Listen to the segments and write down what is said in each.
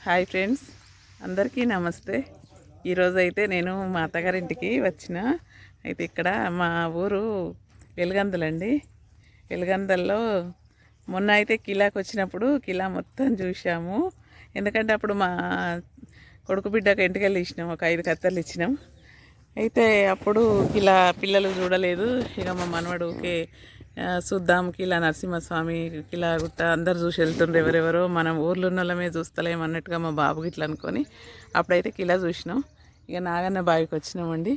Hi friends, అందరికీ నమస్తే. ఈరోజు అయితే నేను మా అత్తగారింటికి వచ్చిన. అయితే ఇక్కడ మా ఊరు వెలుగందలండి. వెలుగందల్లో మొన్న అయితే కిలాకి వచ్చినప్పుడు కిలా మొత్తం చూసాము. ఎందుకంటే అప్పుడు మా కొడుకు బిడ్డకు ఎంటికలు ఇచ్చినాం, ఒక 5 కత్తెరలు ఇచ్చినాం. అయితే అప్పుడు కిలా పిల్లలు చూడలేదు. ఇక మా మనవడుకే చూద్దాం కిలా నరసింహస్వామి, కిలా గుట్ట అందరు చూసి వెళ్తుండ్రు. ఎవరెవరో మనం ఊర్లో ఉన్న వాళ్ళమే చూస్తలేమన్నట్టుగా మా బాబుకి ఇట్లా అనుకొని అప్పుడైతే కిలా చూసినాం. ఇక నాగన్న బావికి వచ్చినామండి.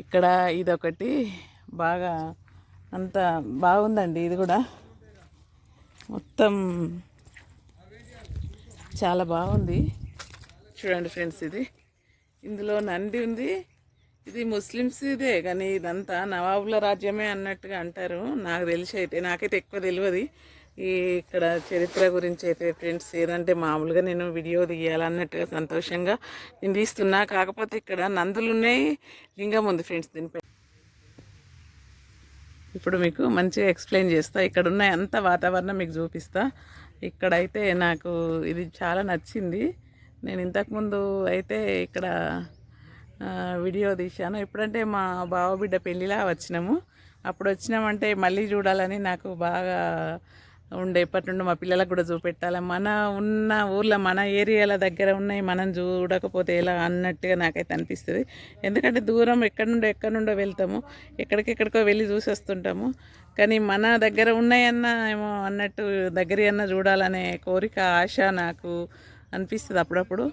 ఇక్కడ ఇదొకటి బాగా అంత బాగుందండి. ఇది కూడా మొత్తం చాలా బాగుంది. చూడండి ఫ్రెండ్స్, ఇది ఇందులో నంది ఉంది. ఇది ముస్లిమ్స్ ఇదే, కానీ ఇదంతా నవాబుల రాజ్యమే అన్నట్టుగా అంటారు. నాకు తెలిసి అయితే, నాకైతే ఎక్కువ తెలియదు ఈ ఇక్కడ చరిత్ర గురించి అయితే ఫ్రెండ్స్. ఏదంటే మామూలుగా నేను వీడియో తీయాలన్నట్టుగా సంతోషంగా నేను తీస్తున్నా. కాకపోతే ఇక్కడ నందులు ఉన్నాయి, లింగం ఉంది ఫ్రెండ్స్. దీనిపై ఇప్పుడు మీకు మంచిగా ఎక్స్ప్లెయిన్ చేస్తా. ఇక్కడ ఉన్న అంత వాతావరణం మీకు చూపిస్తా. ఇక్కడైతే నాకు ఇది చాలా నచ్చింది. నేను ఇంతకుముందు అయితే ఇక్కడ వీడియో తీశాను. ఎప్పుడంటే మా బావ బిడ్డ పెళ్ళిలా వచ్చినాము. అప్పుడు వచ్చినామంటే మళ్ళీ చూడాలని నాకు బాగా ఉండే. ఎప్పటి నుండి మా పిల్లలకు కూడా చూపెట్టాలి. మన ఉన్న ఊర్లో మన ఏరియాల దగ్గర ఉన్నాయి, మనం చూడకపోతే ఎలా అన్నట్టుగా నాకైతే అనిపిస్తుంది. ఎందుకంటే దూరం ఎక్కడి నుండో వెళ్తాము, ఎక్కడికెక్కడికో వెళ్ళి చూసి వస్తుంటాము. కానీ మన దగ్గర ఉన్నాయన్న ఏమో అన్నట్టు దగ్గర అన్న చూడాలనే కోరిక, ఆశ నాకు అనిపిస్తుంది అప్పుడప్పుడు.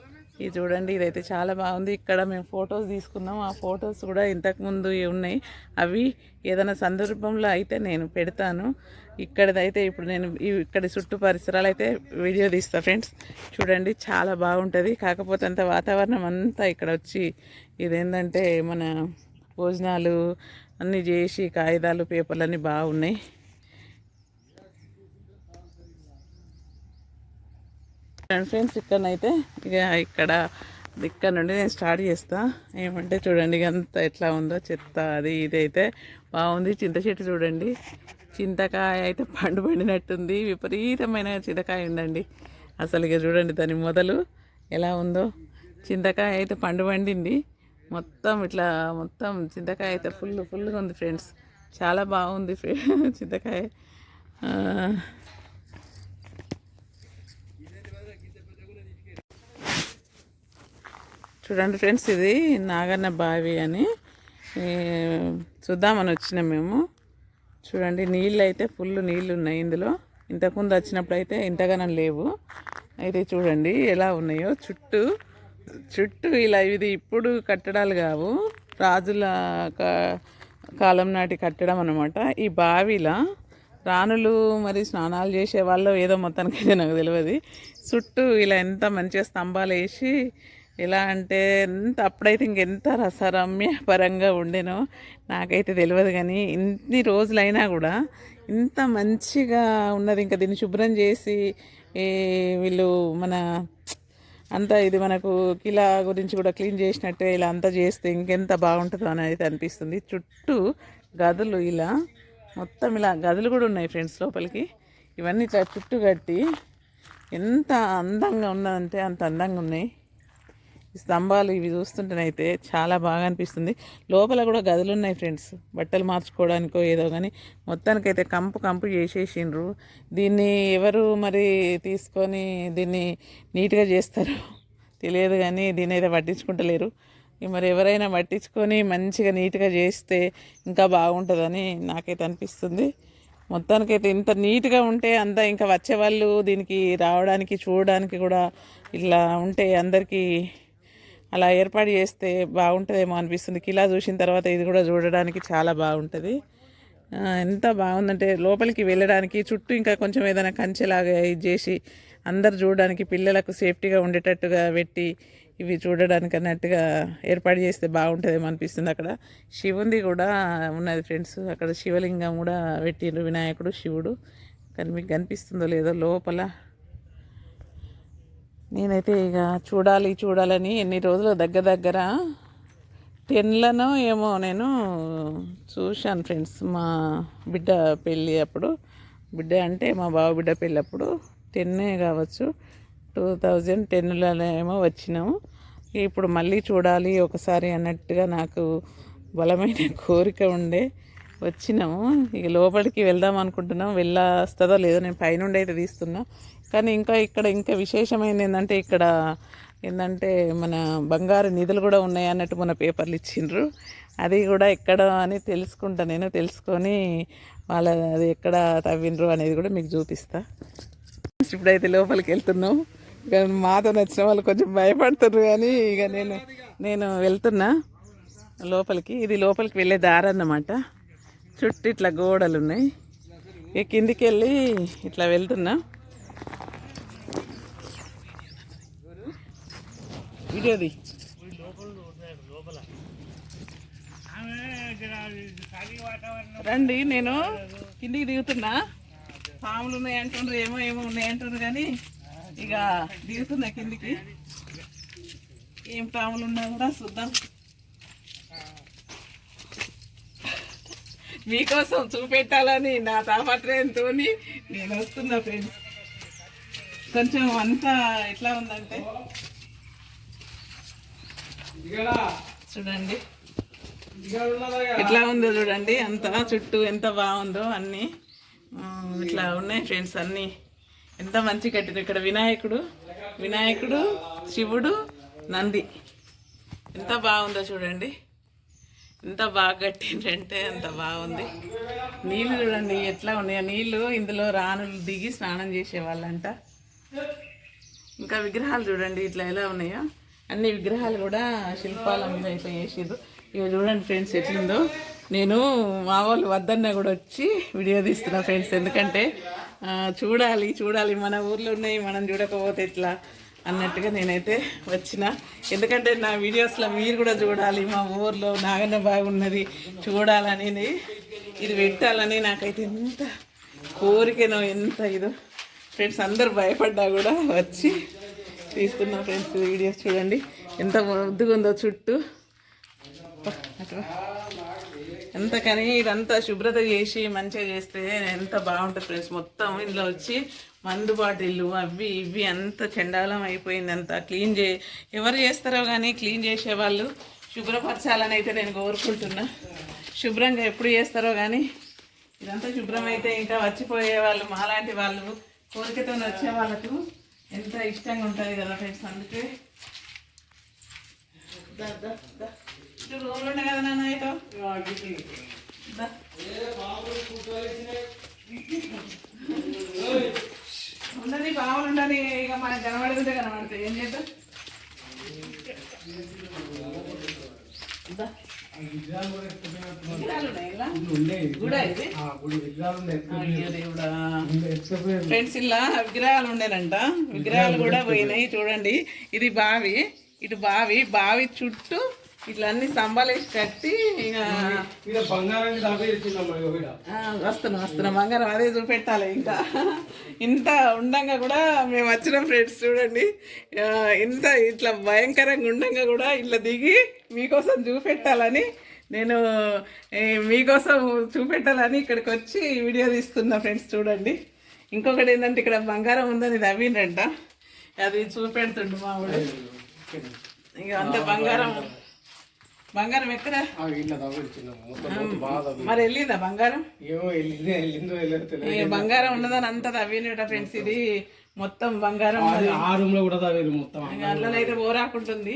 ఇది చూడండి, ఇదైతే చాలా బాగుంది. ఇక్కడ మేము ఫొటోస్ తీసుకున్నాం. ఆ ఫొటోస్ కూడా ఇంతకుముందు ఉన్నాయి. అవి ఏదైనా సందర్భంలో అయితే నేను పెడతాను. ఇక్కడదైతే ఇప్పుడు నేను ఇక్కడి చుట్టూ పరిసరాలు అయితే వీడియో తీస్తాను ఫ్రెండ్స్. చూడండి, చాలా బాగుంటుంది. కాకపోతే అంత వాతావరణం అంతా ఇక్కడ వచ్చి ఇదేంటంటే మన భోజనాలు అన్నీ చేసి కాగితాలు పేపర్లు అన్నీ బాగున్నాయి. ఫ్రెండ్స్, ఇక్కడనైతే ఇక్కడ నుండి నేను స్టార్ట్ చేస్తా. ఏమంటే చూడండి, అంత ఎట్లా ఉందో చెత్త అది ఇది అయితే బాగుంది. చింత చెట్టు చూడండి, చింతకాయ అయితే పండినట్టుంది. విపరీతమైన చింతకాయ ఉందండి. అసలు ఇక చూడండి దాని మొదలు ఎలా ఉందో. చింతకాయ అయితే పండింది మొత్తం. ఇట్లా మొత్తం చింతకాయ అయితే ఫుల్గా ఉంది ఫ్రెండ్స్. చాలా బాగుంది చింతకాయ. చూడండి ఫ్రెండ్స్, ఇది నాగన్న బావి అని చూద్దామని వచ్చినాం మేము. చూడండి, నీళ్ళు అయితే ఫుల్ నీళ్ళు ఉన్నాయి ఇందులో. ఇంతకుముందు వచ్చినప్పుడు అయితే ఇంతగానం లేవు. అయితే చూడండి ఎలా ఉన్నాయో. చుట్టూ ఇలా ఇది ఇప్పుడు కట్టడాలు కావు, రాజుల కాలం నాటి కట్టడం అన్నమాట. ఈ బావిలా రాణులు మరి స్నానాలు చేసేవాళ్ళు ఏదో మొత్తానికైతే నాకు తెలియదు. చుట్టూ ఇలా ఎంత మంచిగా స్తంభాలు వేసి, ఎలా అంటే ఎంత అప్పుడైతే ఇంకెంత రసరమ్యపరంగా ఉండేనో నాకైతే తెలియదు. కానీ ఇన్ని రోజులైనా కూడా ఇంత మంచిగా ఉన్నది. ఇంకా దీన్ని శుభ్రం చేసి వీళ్ళు మన అంతా ఇది మనకు కిలా గురించి కూడా క్లీన్ చేసినట్టే ఇలా అంతా చేస్తే ఇంకెంత బాగుంటుందో అని అయితే అనిపిస్తుంది. చుట్టూ గదులు ఇలా మొత్తం ఇలా గదులు కూడా ఉన్నాయి ఫ్రెండ్స్ లోపలికి. ఇవన్నీ ఇట్లా చుట్టూ కట్టి ఎంత అందంగా ఉన్నదంటే అంత అందంగా ఉన్నాయి. ఈ స్తంభాలు ఇవి చూస్తుంటేనైతే చాలా బాగా అనిపిస్తుంది. లోపల కూడా గదులు ఉన్నాయి ఫ్రెండ్స్, బట్టలు మార్చుకోవడానికో ఏదో. కానీ మొత్తానికైతే కంపు చేసేసిండ్రు. దీన్ని ఎవరు మరి తీసుకొని దీన్ని నీట్గా చేస్తారు తెలియదు. కానీ దీన్ని అయితే పట్టించుకుంటలేరు. మరి ఎవరైనా పట్టించుకొని మంచిగా నీట్గా చేస్తే ఇంకా బాగుంటుందని నాకైతే అనిపిస్తుంది. మొత్తానికైతే ఇంత నీట్గా ఉంటే అంతా ఇంకా వచ్చేవాళ్ళు దీనికి రావడానికి చూడడానికి కూడా ఇలా ఉంటే అందరికీ అలా ఏర్పాటు చేస్తే బాగుంటుందేమో అనిపిస్తుంది. కిలా చూసిన తర్వాత ఇది కూడా చూడడానికి చాలా బాగుంటుంది. ఎంత బాగుందంటే లోపలికి వెళ్ళడానికి చుట్టూ ఇంకా కొంచెం ఏదైనా కంచెలాగా ఇది చేసి అందరు చూడడానికి పిల్లలకు సేఫ్టీగా ఉండేటట్టుగా పెట్టి ఇవి చూడడానికి అన్నట్టుగా ఏర్పాటు చేస్తే బాగుంటుందేమో అనిపిస్తుంది. అక్కడ శివుంది కూడా ఉన్నది ఫ్రెండ్స్. అక్కడ శివలింగం కూడా పెట్టిండ్రు, వినాయకుడు శివుడు. కానీ మీకు కనిపిస్తుందో లేదో లోపల. నేనైతే ఇక చూడాలని ఎన్ని రోజులు దగ్గర 10లను ఏమో నేను చూశాను ఫ్రెండ్స్. మా బిడ్డ పెళ్ళి అప్పుడు, బిడ్డ అంటే మా బావ బిడ్డ పెళ్ళి అప్పుడు 10 కావచ్చు, 2010లోనేమో వచ్చినాము. ఇప్పుడు మళ్ళీ చూడాలి ఒకసారి అన్నట్టుగా నాకు బలమైన కోరిక ఉండే వచ్చినాము. ఇక లోపలికి వెళ్దాం అనుకుంటున్నాం. వెళ్ళొస్తుందో లేదో, నేను పైనుండి అయితే తీస్తున్నా. కానీ ఇంకా విశేషమైనది ఏంటంటే ఇక్కడ ఏంటంటే మన బంగారు నిధులు కూడా ఉన్నాయి అన్నట్టు మన పేపర్లు ఇచ్చిండ్రు. అది కూడా ఎక్కడ అని తెలుసుకుంటా, నేను తెలుసుకొని వాళ్ళ అది ఎక్కడ తవ్విండ్రు అనేది కూడా మీకు చూపిస్తా. ఇప్పుడైతే లోపలికి వెళ్తున్నాం. ఇక మాతో నచ్చిన వాళ్ళు కొంచెం భయపడుతున్నారు, కానీ ఇక నేను వెళ్తున్నా లోపలికి. ఇది లోపలికి వెళ్ళే దారి అన్నమాట. చుట్టూ ఇట్లా గోడలు ఉన్నాయి. ఇక కిందికి వెళ్ళి ఇట్లా వెళ్తున్నా. వీడియోది రండి, నేను కిందికి దిగుతున్నా. పాములు ఉన్నాయి అంటున్నారు, ఏమో ఉన్నాయి అంటున్నారు, కానీ ఇక దిగుతున్నా కిందికి. ఏం పాములు ఉన్నా కూడా చూద్దాం. మీకోసం చూపెట్టాలని నా తాపత్రయంతో నేను వస్తున్నా ఫ్రెండ్స్. కొంచెం అంతా ఎట్లా ఉందంటే చూడండి, ఎట్లా ఉందో చూడండి. అంతా చుట్టూ ఎంత బాగుందో, అన్నీ ఇట్లా ఉన్నాయి ఫ్రెండ్స్. అన్నీ ఎంత మంచి కట్టింది. ఇక్కడ వినాయకుడు, శివుడు, నంది ఎంత బాగుందో చూడండి. ఎంత బాగా కట్టిండ్రంటే అంత బాగుంది. నీళ్ళు చూడండి ఎట్లా ఉన్నాయో. నీళ్ళు ఇందులో రాణులు దిగి స్నానం చేసేవాళ్ళంట. ఇంకా విగ్రహాలు చూడండి ఇట్లా ఎలా ఉన్నాయో. అన్ని విగ్రహాలు కూడా శిల్పాల మీద అయితే వేసిర్రు. ఇక చూడండి ఫ్రెండ్స్ ఎట్లుందో. నేను మా వాళ్ళు వద్దన్నా కూడా వచ్చి వీడియో తీస్తున్నా ఫ్రెండ్స్. ఎందుకంటే చూడాలి మన ఊర్లో ఉన్నాయి, మనం చూడకపోతే ఎట్లా అన్నట్టుగా నేనైతే వచ్చిన. ఎందుకంటే నా వీడియోస్లో మీరు కూడా చూడాలి, మా ఊర్లో నాగన్న బాగున్నది చూడాలని, ఇది పెట్టాలని నాకైతే ఎంత కోరికనో, ఎంత ఇదో ఫ్రెండ్స్. అందరు భయపడ్డా కూడా వచ్చి తీస్తున్నా ఫ్రెండ్స్ వీడియోస్. చూడండి ఎంత ముద్దుగా ఉందో చుట్టూ. ఎంతకని ఇదంతా శుభ్రత చేసి మంచిగా చేస్తే ఎంత బాగుంటుంది ఫ్రెండ్స్. మొత్తం ఇందులో వచ్చి మందు బాటిళ్ళు అవి ఇవి అంత చెండాలం అయిపోయింది. అంతా క్లీన్ ఎవరు చేస్తారో కానీ క్లీన్ చేసేవాళ్ళు శుభ్రపరచాలని అయితే నేను కోరుకుంటున్నా. శుభ్రంగా ఎప్పుడు చేస్తారో కానీ ఇదంతా శుభ్రం అయితే ఇంకా వచ్చిపోయే వాళ్ళు, మాలాంటి వాళ్ళు, కోరికతో వచ్చే వాళ్ళకు ఎంత ఇష్టంగా ఉంటుంది కదా ఫ్రెండ్స్. అందుకే రూమ్లో ఉన్నాయి కదా నాన్న అయితే ఉండని బావులు ఉండని. ఇక మనకు కనబడుతుంటే కనబడతాయి, ఏం చేద్దాం. ఫ్రెండ్స్ ఇలా విగ్రహాలు ఉండేనంట. విగ్రహాలు కూడా పోయినాయి చూడండి. ఇది బావి, ఇటు బావి చుట్టూ ఇట్లా అన్ని స్తంభాలేసి కట్టి వస్తున్నాం బంగారం అదే చూపెట్టాలి. ఇంకా ఇంత ఉండంగా కూడా మేము వచ్చినాం ఫ్రెండ్స్. చూడండి ఇంత ఇట్లా భయంకరంగా ఉండంగా కూడా ఇట్లా దిగి మీకోసం చూపెట్టాలని, నేను మీకోసం చూపెట్టాలని ఇక్కడికి వచ్చి వీడియో తీస్తున్నా ఫ్రెండ్స్. చూడండి ఇంకొకటి ఏంటంటే ఇక్కడ బంగారం ఉందని తవ్విండ్రంట, అది చూపెడుతుండు మా వాడు. ఇక అంత బంగారం ఎక్కడ మరి వెళ్ళిందా బంగారం? బంగారం ఉన్నదని అంతా తవ్వినట ఫ్రెండ్స్. ఇది మొత్తం బంగారం. అట్లా అయితే బోరాకుంటుంది.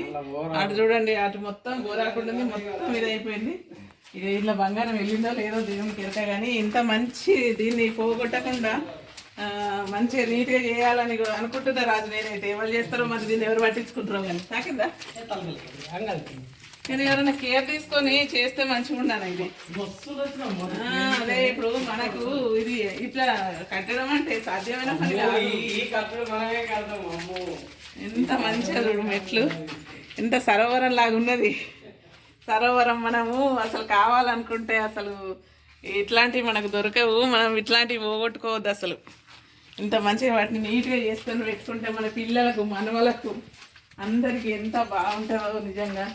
అటు చూడండి, అటు మొత్తం బోరాకుంటుంది, మొత్తం ఇది అయిపోయింది. ఇక ఇట్లా బంగారం వెళ్ళిందో లేదో దేవునికి ఎరక. కానీ ఇంత మంచి దీన్ని పోగొట్టకుండా మంచిగా నీట్గా చేయాలని అనుకుంటున్నా రాజు. నేనైతే ఎవరు చేస్తారో మరి దీన్ని ఎవరు పట్టించుకుంటారో కానీ తాకిందా. నేను ఎవరైనా కేర్ తీసుకొని చేస్తే మంచిగా ఉండాలి. ఇది అదే ఇప్పుడు మనకు ఇది ఇట్లా కట్టడం అంటే సాధ్యమైన పని కాదు. ఎంత మంచిగా చూడు మెట్లు, ఎంత సరోవరం లాగా ఉన్నది. సరోవరం మనము అసలు కావాలనుకుంటే అసలు ఇట్లాంటివి మనకు దొరకవు. మనం ఇట్లాంటివి పోగొట్టుకోవద్దు అసలు. ఇంత మంచిగా వాటిని నీట్గా చేసుకొని పెట్టుకుంటే మన పిల్లలకు, మనవలకు, అందరికీ ఎంత బాగుంటుందో. నిజంగా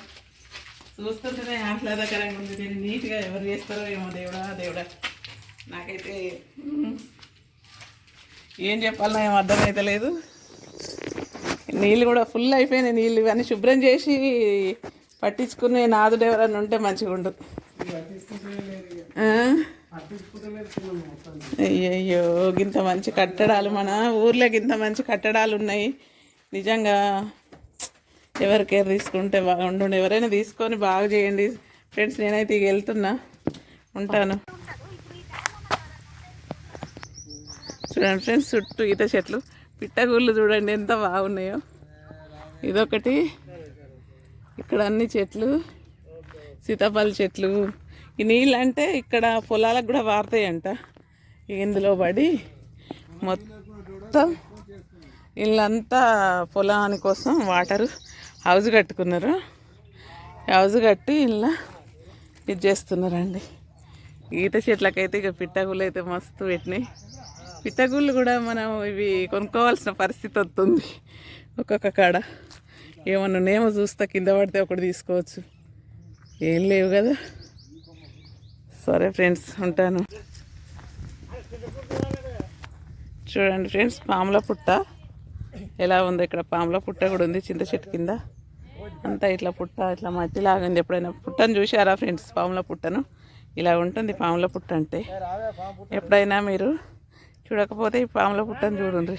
చూస్తుంటేనే ఆహ్లాదకరంగా ఉంది. దీన్ని నీట్గా ఎవరు చేస్తారో ఏమో. దేవుడా నాకైతే ఏం చెప్పాలన్నా ఏం అర్థమైతే లేదు. నీళ్ళు కూడా ఫుల్ అయిపోయినాయి నీళ్ళు. ఇవన్నీ శుభ్రం చేసి పట్టించుకునే నాదుడు ఎవరన్నా ఉంటే మంచిగా ఉండు. అయ్యయ్యో, గింత మంచి కట్టడాలు మన ఊర్లో గింత మంచి కట్టడాలు ఉన్నాయి. నిజంగా ఎవరు కేర్ తీసుకుంటే బాగుండు. ఎవరైనా తీసుకొని బాగా చేయండి ఫ్రెండ్స్. నేనైతే ఇక వెళ్తున్నా, ఉంటాను. చూడండి ఫ్రెండ్స్, చుట్టూ ఈత చెట్లు, పిట్టగూళ్ళు చూడండి ఎంత బాగున్నాయో. ఇదొకటి, ఇక్కడ అన్ని చెట్లు, సీతాఫల చెట్లు. ఈ నీళ్ళు అంటే ఇక్కడ పొలాలకు కూడా వారుతాయంట. ఇందులో పడి మొత్తం ఇల్లంతా పొలాని కోసం వాటరు హౌజ్ కట్టుకున్నారు. హౌజ్ కట్టి ఇలా ఇది చేస్తున్నారండి. ఈత చెట్లకైతే ఇక పిట్టగుళ్ళు అయితే మస్తు పెట్టినాయి. పిట్టగుళ్ళు కూడా మనం ఇవి కొనుక్కోవాల్సిన పరిస్థితి వస్తుంది ఒక్కొక్క కాడ. ఏమన్నా నేమో చూస్తా, కింద పడితే ఒకటి తీసుకోవచ్చు. ఏం లేవు కదా. సరే ఫ్రెండ్స్, ఉంటాను. చూడండి ఫ్రెండ్స్, పాముల పుట్ట ఎలా ఉంది. ఇక్కడ పాముల పుట్ట కూడా ఉంది చింత చెట్టు కింద. అంతా ఇట్లా పుట్ట ఇట్లా మట్టి లాగింది. ఎప్పుడైనా పుట్టను చూసారా ఫ్రెండ్స్? పాముల పుట్టను ఇలా ఉంటుంది. పాముల పుట్ట అంటే ఎప్పుడైనా మీరు చూడకపోతే ఈ పాముల పుట్టను చూడండి.